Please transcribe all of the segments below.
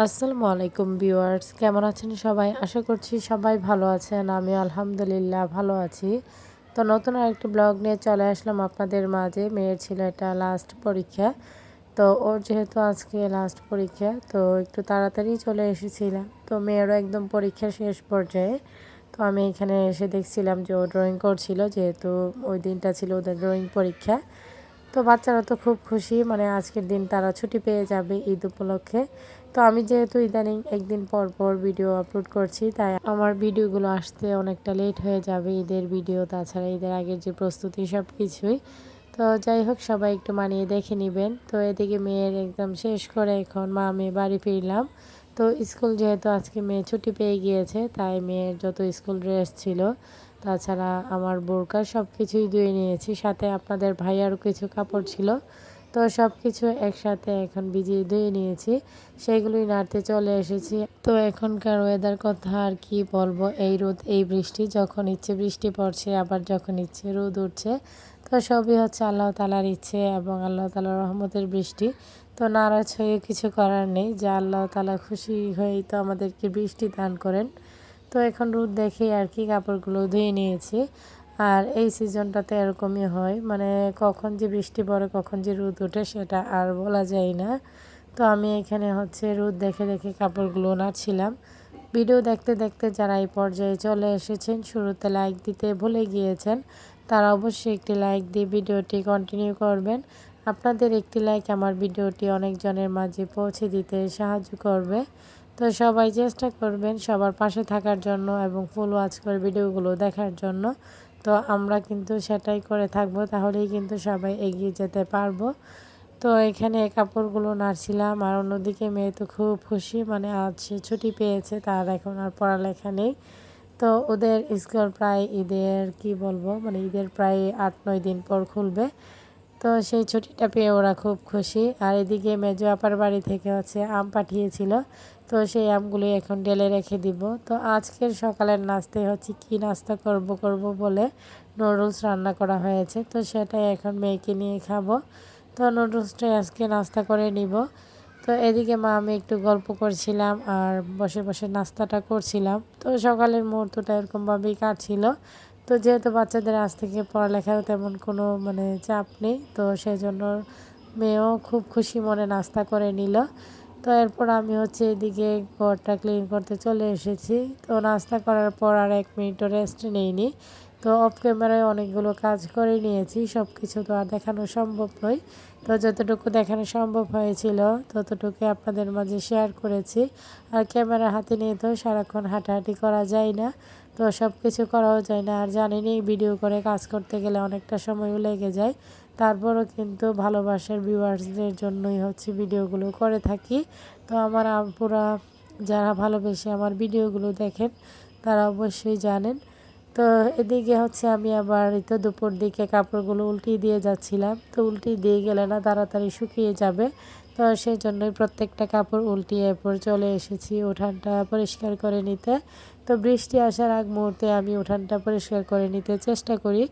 আসসালামু আলাইকুম ভিউয়ার্স, কেমন আছেন সবাই? আশা করছি সবাই ভালো আছেন। আমি আলহামদুলিল্লাহ ভালো আছি। তো নতুন আরেকটি ব্লগ নিয়ে চলে আসলাম আপনাদের মাঝে। মেয়ের ছিল এটা লাস্ট পরীক্ষা। তো ওর যেহেতু আজকে লাস্ট পরীক্ষা, তো একটু তাড়াতাড়ি চলে এসেছিলাম। তো মেয়েরও একদম পরীক্ষা শেষ পর্যায়ে। তো আমি এখানে এসে দেখছিলাম যে ও ড্রয়িং করছিল, যেহেতু ওই দিনটা ছিল ওদের ড্রয়িং পরীক্ষা। তো বাচ্চারা তো খুব খুশি, মানে আজকের দিন তারা ছুটি পেয়ে যাবে ঈদ উপলক্ষে। তো আমি যেহেতু ইদানিং একদিন পর পর ভিডিও আপলোড করছি, তাই আমার ভিডিওগুলো আসতে অনেকটা লেট হয়ে যাবে। ঈদের ভিডিও, তাছাড়া ঈদের আগের যে প্রস্তুতি সব কিছুই। তো যাই হোক, সবাই একটু মানিয়ে দেখে নেবেন। তো এদিকে মেয়ের এক্সাম শেষ করে এখন মা মেয়ে বাড়ি ফিরলাম। তো স্কুল যেহেতু আজকে মেয়ে ছুটি পেয়ে গিয়েছে, তাই মেয়ের যত স্কুল ড্রেস ছিল, তাছাড়া আমার বোরকা সব কিছুই ধুয়ে নিয়েছি। সাথে আপনাদের ভাইয়ারও কিছু কাপড় ছিল, তো সব কিছু একসাথে এখন ভিজিয়ে ধুয়ে নিয়েছি। সেগুলোই নাড়তে চলে এসেছি। তো এখনকার ওয়েদার কথা আর কি বলবো, এই রোদ এই বৃষ্টি, যখন ইচ্ছে বৃষ্টি পড়ছে, আবার যখন ইচ্ছে রোদ উঠছে। তো সবই হচ্ছে আল্লাহ তাআলার ইচ্ছে এবং আল্লাহ তাআলার রহমতের বৃষ্টি। তো নারাজ হয়ে কিছু করার নেই, যে আল্লাহ তাআলা খুশি হয়েই তো আমাদেরকে বৃষ্টি দান করেন। তো এখন রোদ দেখেই আর কি কাপড়গুলো ধুয়ে নিয়েছি। আর এই সিজনটাতে এরকমই হয়, মানে কখন যে বৃষ্টি পড়ে কখন যে রোদ ওঠে সেটা আর বলা যায় না। তো আমি এখানে হচ্ছে রোদ দেখে দেখে কাপড়গুলো নাড়ছিলাম। ভিডিও দেখতে দেখতে যারা এই পর্যায়ে চলে এসেছেন, শুরুতে লাইক দিতে ভুলে গিয়েছেন, তারা অবশ্যই একটি লাইক দিয়ে ভিডিওটি কন্টিনিউ করবেন। আপনাদের একটি লাইক আমার ভিডিওটি অনেকজনের মাঝে পৌঁছে দিতে সাহায্য করবে। তো সবাই চেষ্টা করবেন সবার পাশে থাকার জন্য এবং ফুল ওয়াচ করে ভিডিওগুলো দেখার জন্য। তো আমরা কিন্তু সেটাই করে থাকবো, তাহলেই কিন্তু সবাই এগিয়ে যেতে পারবো। তো এখানে কাপড়গুলো নাড়ছিলাম, আর অন্যদিকে মেয়ে তো খুব খুশি, মানে আজ সে ছুটি পেয়েছে, তার এখন আর পড়ালেখা নেই। তো ওদের স্কুল প্রায় ঈদের কি বলবো, মানে ঈদের প্রায় 8-9 দিন পর খুলবে। তো সেই ছুটিটা পেয়ে ওরা খুব খুশি। আর এদিকে মেজো আপার বাড়ি থেকে হচ্ছে আম পাঠিয়েছিল, তো সেই আমগুলি এখন ঢেলে রেখে দিব। তো আজকের সকালের নাস্তায় হচ্ছে কি নাস্তা করব বলে নুডলস রান্না করা হয়েছে, তো সেটাই এখন মেয়েকে নিয়ে খাবো। তো নুডলসটাই আজকে নাস্তা করে নিব। তো এদিকে মা আমি একটু গল্প করছিলাম আর বসে বসে নাস্তাটা করছিলাম। তো সকালের মুহূর্তটা এরকমভাবেই কাটছিল। তো যেহেতু বাচ্চাদের আজ থেকে পড়ালেখার তেমন কোনো মানে চাপ নেই, তো সেজন্য মেয়েও খুব খুশি মনে নাস্তা করে নিল। তো এরপর আমি হচ্ছে এদিকে ঘরটা ক্লিন করতে চলে এসেছি। তো নাস্তা করার পর আর 1 মিনিটও রেস্ট নেইনি। তো অফ ক্যামেরায় অনেকগুলো কাজ করে নিয়েছি, সব কিছু তো আর দেখানো সম্ভব নয়। তো যতটুকু দেখানো সম্ভব হয়েছিল ততটুকু আপনাদের মাঝে শেয়ার করেছি। আর ক্যামেরা হাতে নিয়ে তো সারাক্ষণ হাঁটাহাঁটি করা যায় না, তো সব কিছু করাও যায় না। আর জানেনই ভিডিও করে কাজ করতে গেলে অনেকটা সময়ও লেগে যায়। তারপরও কিন্তু ভালোবাসার ভিউয়ার্সদের জন্যই হচ্ছে ভিডিওগুলো করে থাকি। তো আমার আপুরা যারা ভালোবেসে আমার ভিডিওগুলো দেখেন, তারা অবশ্যই জানেন। তো এদিকে হচ্ছে আমি আবার এই তো দুপুর দিকে কাপড়গুলো উল্টিয়ে দিয়ে যাচ্ছিলাম। তো উল্টিয়ে দিয়ে গেলে না তাড়াতাড়ি শুকিয়ে যাবে, তো সেই জন্যই প্রত্যেকটা কাপড় উল্টিয়ে এরপর চলে এসেছি উঠানটা পরিষ্কার করে নিতে। তো বৃষ্টি আসার আগ মুহূর্তে আমি উঠানটা পরিষ্কার করে নিতে চেষ্টা করি।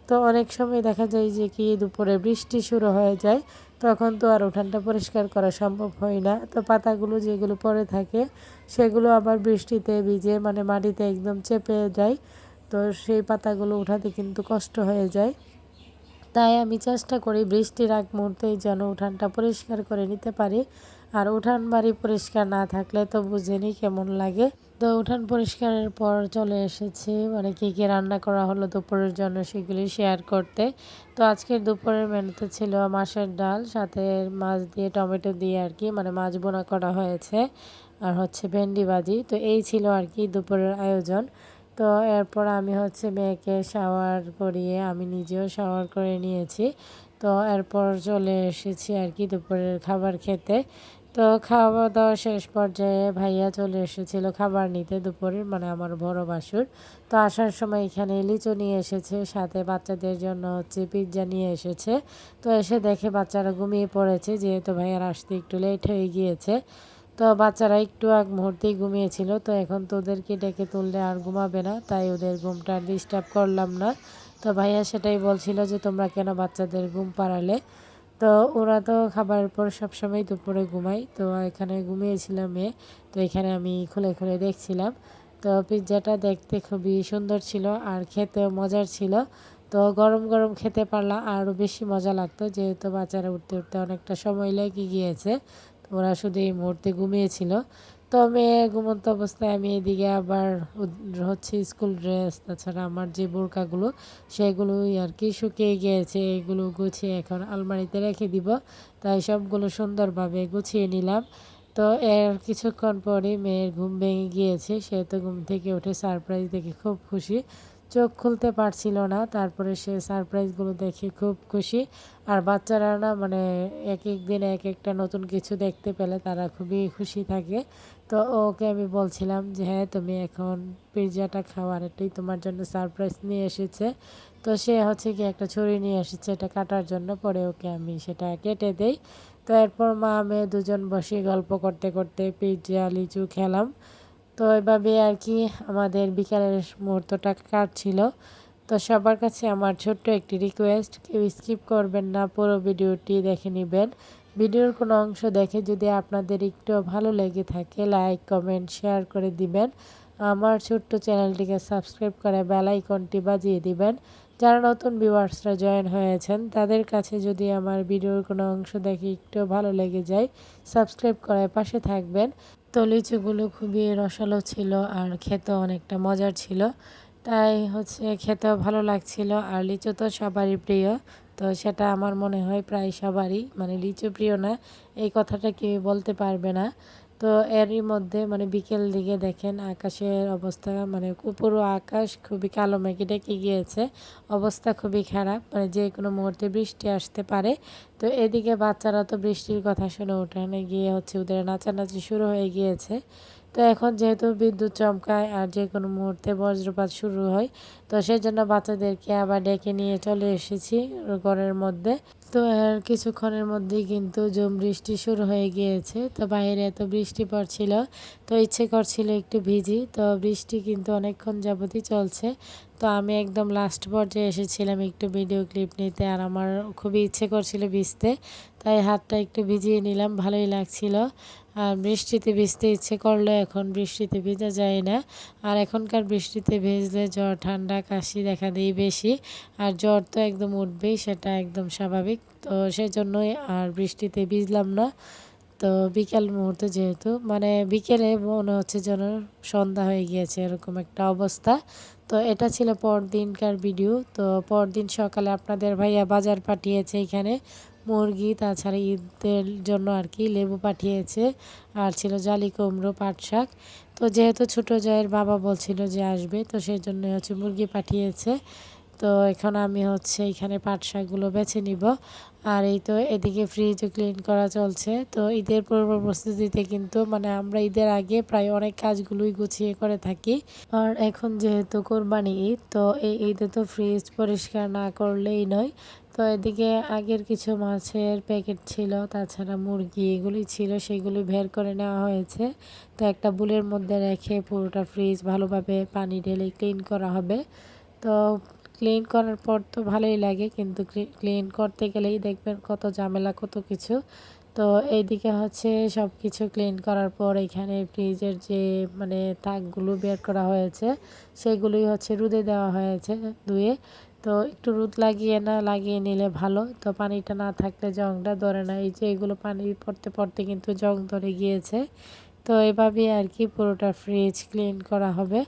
তো অনেক সময় দেখা যায় যে কি দুপুরে বৃষ্টি শুরু হয়ে যায়, তখন তো আর উঠানটা পরিষ্কার করা সম্ভব হয় না। তো পাতাগুলো যেগুলো পড়ে থাকে সেগুলো আবার বৃষ্টিতে ভিজে মানে মাটিতে একদম চেপে যায়। তো সেই পাতাগুলো উঠাতে কিন্তু কষ্ট হয়ে যায়। তাই আমি চেষ্টা করি বৃষ্টির আগ মুহূর্তেই যেন উঠানটা পরিষ্কার করে নিতে পারি। আর উঠান বাড়ি পরিষ্কার না থাকলে তো বুঝেনি কেমন লাগে। তো উঠান পরিষ্কারের পর চলে এসেছি মানে কী কী রান্না করা হলো দুপুরের জন্য সেগুলি শেয়ার করতে। তো আজকের দুপুরের মেনুতে ছিল মাছের ডাল, সাথে মাছ দিয়ে টমেটো দিয়ে আর কি মানে মাছ বোনা করা হয়েছে, আর হচ্ছে ভেন্ডি ভাজি। তো এই ছিল আর কি দুপুরের আয়োজন। তো এরপর আমি হচ্ছে মেয়েকে শাওয়ার করিয়ে আমি নিজেও শাওয়ার করে নিয়েছি। তো এরপর চলে এসেছি আর কি দুপুরের খাবার খেতে। তো খাওয়া দাওয়া শেষ পর্যায়ে ভাইয়া চলে এসেছিল খাবার নিতে দুপুরের, মানে আমার বড় বাসুর। তো আসার সময় এখানে লিচু নিয়ে এসেছে, সাথে বাচ্চাদের জন্য হচ্ছে পিৎজা নিয়ে এসেছে। তো এসে দেখে বাচ্চারা ঘুমিয়ে পড়েছে, যেহেতু ভাইয়ার আসতে একটু লেট হয়ে গিয়েছে। তো বাচ্চারা একটু আগ মুহূর্তেই ঘুমিয়েছিল, তো এখন তো ওদেরকে ডেকে তুললে আর ঘুমাবে না, তাই ওদের ঘুমটা ডিস্টার্ব করলাম না। তো ভাইয়া সেটাই বলছিল যে তোমরা কেন বাচ্চাদের ঘুম পাড়ালে। তো তো ওরা তো খাবারের পর সবসময় দুপুরে ঘুমায়, তো এখানে ঘুমিয়েছিলাম মেয়ে। তো এখানে আমি খুলে খুলে দেখছিলাম। তো পিৎজাটা দেখতে খুবই সুন্দর ছিল আর খেতেও মজার ছিল। তো গরম গরম খেতে পারলে আরও বেশি মজা লাগতো, যেহেতু বাচ্চারা উঠতে উঠতে অনেকটা সময় লেগে গিয়েছে। তো ওরা শুধু এই মুহূর্তে ঘুমিয়েছিল। তো মেয়ে ঘুমন্ত অবস্থায় আমি এদিকে আবার হচ্ছে স্কুল ড্রেস, তাছাড়া আমার যে বোরকাগুলো সেগুলোই আর কি শুকিয়ে গিয়েছে, এগুলো গুছিয়ে এখন আলমারিতে রেখে দিব। তাই সবগুলো সুন্দরভাবে গুছিয়ে নিলাম। তো এর কিছুক্ষণ পরেই মেয়ের ঘুম ভেঙে গিয়েছে, সে তো ঘুম থেকে উঠে সারপ্রাইজ দেখে খুব খুশি, চোখ খুলতে পারছিল না। তারপরে সে সারপ্রাইজগুলো দেখে খুব খুশি। আর বাচ্চারা না মানে এক এক দিন এক একটা নতুন কিছু দেখতে পেলে তারা খুবই খুশি থাকে। তো ওকে আমি বলছিলাম যে হ্যাঁ তুমি এখন পিৎজাটা খাও, আর এটাই তোমার জন্য সারপ্রাইজ নিয়ে এসেছে। তো সে হচ্ছে কি একটা ছুরি নিয়ে এসেছে এটা কাটার জন্য, পরে ওকে আমি সেটা কেটে দেই। তো এরপর মা মেয়ে দুজন বসে গল্প করতে করতে পিৎজা লিচু খেলাম। তো এভাবে আর কি আমাদের বিকালের মুহূর্তটা কাটছিল। তো সবার কাছে আমার ছোট্ট একটি রিকোয়েস্ট, কেউ স্কিপ করবেন না, পুরো ভিডিওটি দেখে নেবেন। ভিডিওর কোনো অংশ দেখে যদি আপনাদের একটু ভালো লেগে থাকে লাইক কমেন্ট শেয়ার করে দিবেন। আমার ছোট্ট চ্যানেলটিকে সাবস্ক্রাইব করে বেল আইকনটি বাজিয়ে দিবেন। যারা নতুন ভিউয়ার্সরা জয়েন হয়েছেন তাদের কাছে যদি আমার ভিডিওর কোনো অংশ দেখে একটু ভালো লেগে যায়, সাবস্ক্রাইব করে পাশে থাকবেন। তো লিচুগুলো খুবই রসালো ছিল আর খেতে অনেকটা মজার ছিল, তাই হচ্ছে খেতেও ভালো লাগছিল। আর লিচু তো সবারই প্রিয়, তো সেটা আমার মনে হয় প্রায় সবারই, মানে লিচু প্রিয় না এই কথাটা কেউ বলতে পারবে না। তো এরই মধ্যে মানে বিকেল দিকে দেখেন আকাশের অবস্থা, মানে পুরো আকাশ খুবই কালো মেঘে ডেকে গিয়েছে, অবস্থা খুবই খারাপ, মানে যে কোনো মুহূর্তে বৃষ্টি আসতে পারে। তো এদিকে বাচ্চারা তো বৃষ্টির কথা শুনে উঠানে গিয়ে হচ্ছে ওদের নাচানাচি শুরু হয়ে গিয়েছে। তো এখন যেহেতু বিদ্যুৎ চমকায় আর যে কোনো মুহূর্তে বজ্রপাত শুরু হয়, তো সেজন্য বাচ্চাদেরকে আবার ডেকে নিয়ে চলে এসেছি ঘরের মধ্যে। তো এর কিছুক্ষণের মধ্যেই কিন্তু ঝুম বৃষ্টি শুরু হয়ে গিয়েছে। তো বাইরে এত বৃষ্টি পড়ছিল, তো ইচ্ছে করছিল একটু ভিজি। তো বৃষ্টি কিন্তু অনেকক্ষণ যাবতই চলছে। তো আমি একদম লাস্ট পর্যায়ে এসেছিলাম একটু ভিডিও ক্লিপ নিতে, আর আমার খুবই ইচ্ছে করছিল ভিজতে, তাই হাতটা একটু ভিজিয়ে নিলাম, ভালোই লাগছিল। আর বৃষ্টিতে ভিজতে ইচ্ছে করলো, এখন বৃষ্টিতে ভিজা যায় না। আর এখনকার বৃষ্টিতে ভিজলে জ্বর ঠান্ডা কাশি দেখা দেয় বেশি, আর জ্বর তো একদম উঠবেই, সেটা একদম স্বাভাবিক। তো সেজন্যই আর বৃষ্টিতে ভিজলাম না। তো বিকেল মুহূর্তে যেহেতু মানে বিকেলে মনে হচ্ছে যেন সন্ধ্যা হয়ে গিয়েছে এরকম একটা অবস্থা। তো এটা ছিল পরদিনকার ভিডিও। তো পরদিন সকালে আপনাদের ভাইয়া বাজার পাঠিয়েছে এখানে মুরগি, তাছাড়া ঈদের জন্য আর কি লেবু পাঠিয়েছে, আর ছিল জালি কুমড়ো পাট শাক। তো যেহেতু ছোটো জায়ের বাবা বলছিল যে আসবে, তো সেই জন্য হচ্ছে মুরগি পাঠিয়েছে। তো এখন আমি হচ্ছে এখানে পাট শাকগুলো বেছে নিব। আর এই তো এদিকে ফ্রিজও ক্লিন করা চলছে। তো ঈদের পূর্ব প্রস্তুতিতে কিন্তু মানে আমরা ঈদের আগে প্রায় অনেক কাজগুলোই গুছিয়ে করে থাকি। আর এখন যেহেতু কোরবানি ঈদ, তো এই ঈদে তো ফ্রিজ পরিষ্কার না করলেই নয়। তো এদিকে আগের কিছু মাছের প্যাকেট ছিল, তাছাড়া মুরগি এগুলি ছিল, সেগুলি বের করে নেওয়া হয়েছে। তো একটা বুলের মধ্যে রেখে পুরোটা ফ্রিজ ভালোভাবে পানি ঢেলে ক্লিন করা হবে। তো ক্লিন করার পর তো ভালোই লাগে, কিন্তু ক্লিন করতে গেলেই দেখবেন কত ঝামেলা কত কিছু। তো এইদিকে হচ্ছে সব কিছু ক্লিন করার পর এখানে ফ্রিজের যে মানে তাকগুলো বের করা হয়েছে সেগুলোই হচ্ছে রোদে দেওয়া হয়েছে ধুয়ে। তো একটু রোদ লাগিয়ে নিলে ভালো, তো পানিটা না থাকলে জংটা ধরে না, এই যে এগুলো পানি পড়তে পড়তে কিন্তু জং ধরে গিয়েছে। তো এভাবেই আর কি পুরোটা ফ্রিজ ক্লিন করা হবে।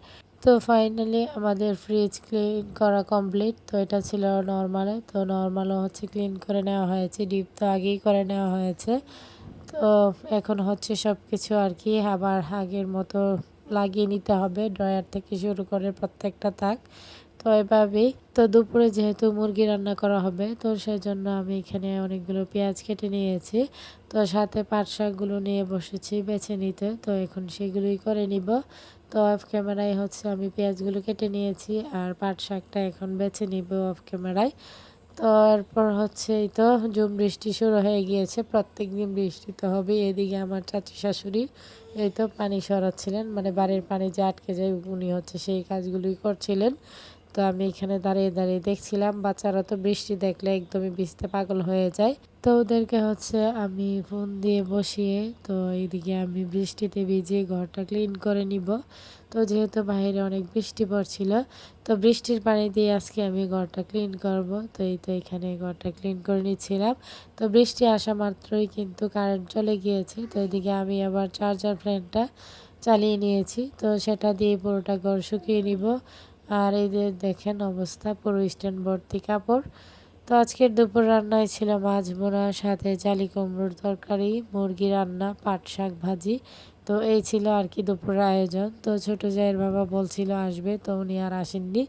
তো ফাইনালি আমাদের ফ্রিজ ক্লিন করা কমপ্লিট। তো এটা ছিল নর্মালে, তো নর্মালও হচ্ছে ক্লিন করে নেওয়া হয়েছে, ডিপ তো আগেই করে নেওয়া হয়েছে। তো এখন হচ্ছে সব কিছু আর কি আবার আগের মতো লাগিয়ে নিতে হবে, ড্রয়ার থেকে শুরু করে প্রত্যেকটা তাক। তো এভাবেই তো দুপুরে যেহেতু মুরগি রান্না করা হবে, তো সেজন্য আমি এখানে অনেকগুলো পেঁয়াজ কেটে নিয়েছি। তো সাথে পাট শাকগুলো নিয়ে বসেছি বেছে নিতে, তো এখন সেগুলোই করে নিব। তো অফ ক্যামেরায় হচ্ছে আমি পেঁয়াজগুলো কেটে নিয়েছি, আর পাট শাকটা এখন বেছে নিব অফ ক্যামেরায়। তো এরপর হচ্ছে এই তো ঝুম বৃষ্টি শুরু হয়ে গিয়েছে, প্রত্যেক দিন বৃষ্টি তো হবেই। এদিকে আমার চাচি শাশুড়ি এই তো পানি সরাচ্ছিলেন, মানে বাড়ির পানি যে আটকে যায় উনি হচ্ছে সেই কাজগুলোই করছিলেন। তো আমি এখানে দাঁড়িয়ে দাঁড়িয়ে দেখছিলাম। বাচ্চারা তো বৃষ্টি দেখলে একদমই ভিজতে পাগল হয়ে যায়। তো ওদেরকে হচ্ছে আমি ফোন দিয়ে বসিয়ে তো এইদিকে আমি বৃষ্টিতে ভিজিয়ে ঘরটা ক্লিন করে নিব। তো যেহেতু বাইরে অনেক বৃষ্টি পড়ছিল, তো বৃষ্টির পানি দিয়ে আজকে আমি ঘরটা ক্লিন করব। তো এই তো এখানে ঘরটা ক্লিন করে নিচ্ছিলাম। তো বৃষ্টি আসা মাত্রই কিন্তু কারেন্ট চলে গিয়েছে। তো এদিকে আমি আবার চার্জার ফ্যানটা চালিয়ে নিয়েছি। তো সেটা দিয়ে পুরোটা ঘর শুকিয়ে নিব। আর এই যে দেখেন অবস্থা, পুরো স্ট্যান্ড ভর্তি কাপড়। তো আজকের দুপুর রান্নায় ছিল মাছ ভুনা, সাথে জালি কুমড়োর তরকারি, মুরগি রান্না, পাট শাক ভাজি। তো এই ছিল আর কি দুপুরের আয়োজন। তো ছোট জায়ের বাবা বলছিল আসবে, তো উনি আর আসেননি।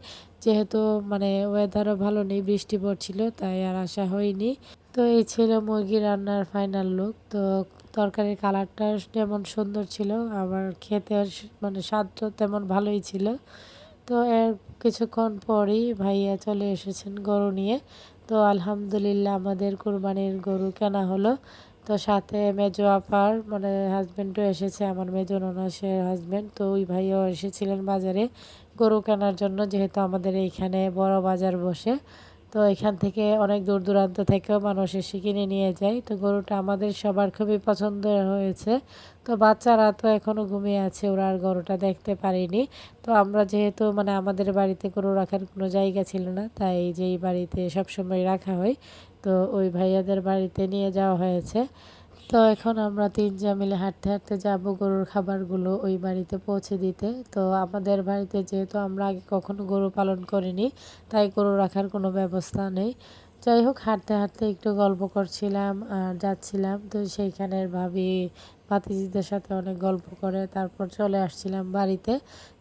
যেহেতু মানে ওয়েদারও ভালো নেই, বৃষ্টি পড়ছিল, তাই আর আসা হয়নি। তো এই ছিল মুরগি রান্নার ফাইনাল লুক। তো তরকারির কালারটা যেমন সুন্দর ছিল, আবার খেতে মানে স্বাদটা তেমন ভালোই ছিল। তো এর কিছুক্ষণ পরই ভাইয়া চলে এসেছেন গরু নিয়ে। তো আলহামদুলিল্লাহ আমাদের কুরবানির গরু কেনা হলো। তো সাথে মেজো আপার মানে হাজব্যান্ডও এসেছে, আমার মেজো ননসের হাজব্যান্ড। তো ওই ভাইয়াও এসেছিলেন বাজারে গরু কেনার জন্য, যেহেতু আমাদের এইখানে বড় বাজার বসে। তো এখান থেকে অনেক দূর দূরান্ত থেকেও মানুষ এসে কিনে নিয়ে যায়। তো গরুটা আমাদের সবার খুবই পছন্দের হয়েছে। তো বাচ্চারা তো এখনও ঘুমিয়ে আছে, ওরা আর গরুটা দেখতে পারেনি। তো আমরা যেহেতু মানে আমাদের বাড়িতে গরু রাখার কোনো জায়গা ছিল না, তাই যেই বাড়িতে সবসময় রাখা হয়, তো ওই ভাইয়াদের বাড়িতে নিয়ে যাওয়া হয়েছে। তো এখন আমরা তিনজন মিলে হাঁটতে হাঁটতে যাব গরুর খাবারগুলো ওই বাড়িতে পৌঁছে দিতে। তো আমাদের বাড়িতে যেহেতু আমরা আগে কখনো গরু পালন করিনি, তাই গরু রাখার কোনো ব্যবস্থা নেই। যাই হোক, হাঁটতে হাঁটতে একটু গল্প করছিলাম আর যাচ্ছিলাম। তো সেইখানের ভাবি ভাতিজিদের সাথে অনেক গল্প করে তারপর চলে আসছিলাম বাড়িতে।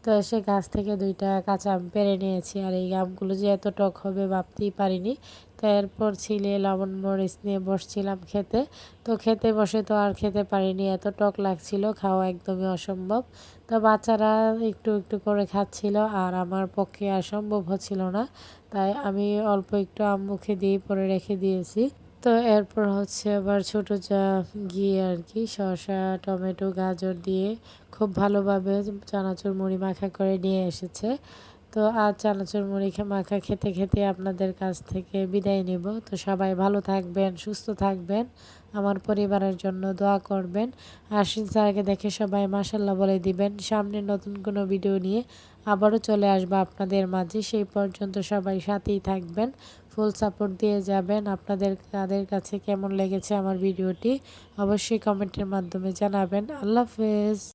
তো এসে গাছ থেকে 2টা কাঁচা আম পেড়ে নিয়েছি। আর এই আমগুলো যে এত টক হবে ভাবতেই পারিনি। তো এরপর ছিলে লবণ মরিচ নিয়ে বসছিলাম খেতে। তো খেতে বসে তো আর খেতে পারিনি, এত টক লাগছিল, খাওয়া একদমই অসম্ভব। তো বাচ্চারা একটু একটু করে খাচ্ছিল, আর আমার পক্ষে আর সম্ভব হচ্ছিল না, তাই আমি অল্প একটু আম মুখে দিয়ে পরে রেখে দিয়েছি। তো এরপর হচ্ছে আবার ছোট যা গিয়ে আর কি শসা টমেটো গাজর দিয়ে খুব ভালোভাবে চানাচুর মুড়ি মাখা করে নিয়ে এসেছে। তো আজ চানাচুর মুড়ি মাখা খেতে খেতে আপনাদের কাছ থেকে বিদায় নেব। তো সবাই ভালো থাকবেন, সুস্থ থাকবেন, আমার পরিবারের জন্য দোয়া করবেন। আশ্বিন স্যারকে দেখে সবাই মাশাল্লাহ বলে দিবেন। সামনে নতুন কোনো ভিডিও নিয়ে আবারও চলে আসবো আপনাদের মাঝে। সেই পর্যন্ত সবাই সাথেই থাকবেন, ফুল সাপোর্ট দিয়ে যাবেন। আপনাদের তাদের কাছে কেমন লেগেছে আমার ভিডিওটি অবশ্যই কমেন্টের মাধ্যমে জানাবেন। আল্লাহ হাফেজ।